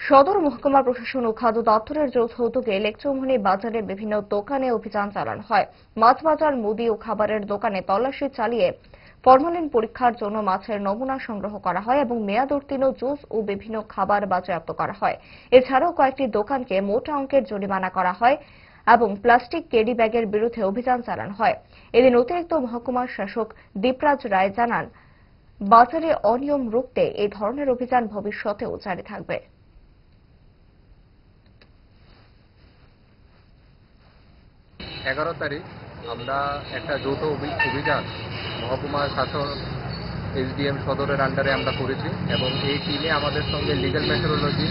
সদর মহকুমা প্রশাসন ও খাদ্য দপ্তরের যৌথ উদ্যোগে লেকচৌমুহনী বাজারে বিভিন্ন দোকানে অভিযান চালানো হয়। মাছ বাজার, মুদি ও খাবারের দোকানে তল্লাশি চালিয়ে ফরমালিন পরীক্ষার জন্য মাছের নমুনা সংগ্রহ করা হয় এবং মেয়াদ উত্তীর্ণ জুস ও বিভিন্ন খাবার বাজেয়াপ্ত করা হয়। এছাড়াও কয়েকটি দোকানকে মোটা অঙ্কের জরিমানা করা হয় এবং প্লাস্টিক ক্যারি ব্যাগের বিরুদ্ধে অভিযান চালানো হয়। এদিন অতিরিক্ত মহকুমা শাসক দীপরাজ রায় জানান, বাজারে অনিয়ম রুখতে এই ধরনের অভিযান ভবিষ্যতেও জারি থাকবে। 11 তারিখ আমরা একটা যৌথ অভিযান মহকুমা শাসক এসডিএম সদরের আন্ডারে আমরা করেছি এবং এই টিমে আমাদের সঙ্গে legal metrology,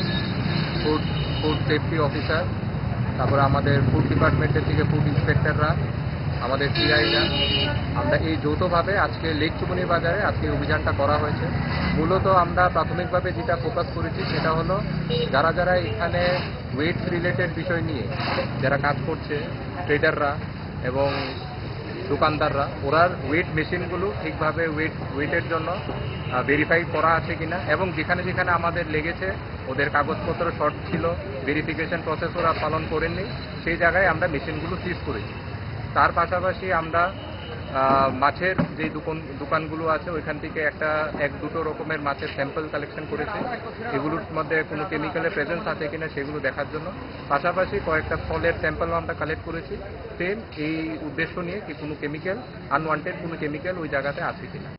food safety officer, তারপরে আমাদের ফুড ডিপার্টমেন্টের থেকে ফুড ইন্সপেক্টররা, আমাদের সিআইরা, আমরা এই যৌথভাবে আজকে লেকচৌমুহনী বাজারে আজকে অভিযানটা করা হয়েছে। মূলত আমরা প্রাথমিকভাবে যেটা ফোকাস করেছি সেটা হলো যারা যারা এখানে ওয়েট রিলেটেড বিষয় নিয়ে যারা কাজ করছে, ট্রেডাররা এবং দোকানদাররা, ওরার ওয়েট মেশিনগুলো ঠিকভাবে ওয়েটের জন্য ভেরিফাই করা আছে কিনা এবং যেখানে যেখানে আমাদের লেগেছে ওদের কাগজপত্র শর্ট ছিল, ভেরিফিকেশন প্রসেস ওরা পালন করেননি, সেই জায়গায় আমরা মেশিনগুলো সিজ করেছি। তার পাশাপাশি আমরা মাছের যে দোকানগুলো আছে ওইখান থেকে এক দুটো রকমের মাছের স্যাম্পল কালেকশন করেছি, এগুলোর মধ্যে কোনো কেমিক্যালের প্রেজেন্স আছে কিনা সেগুলো দেখার জন্য। পাশাপাশি কয়েকটা ফলের স্যাম্পল আমরা কালেক্ট করেছি, সেম এই উদ্দেশ্য নিয়ে কি কোনো কেমিক্যাল, আনওয়ান্টেড কোনো কেমিক্যাল ওই জায়গাতে আছে কিনা।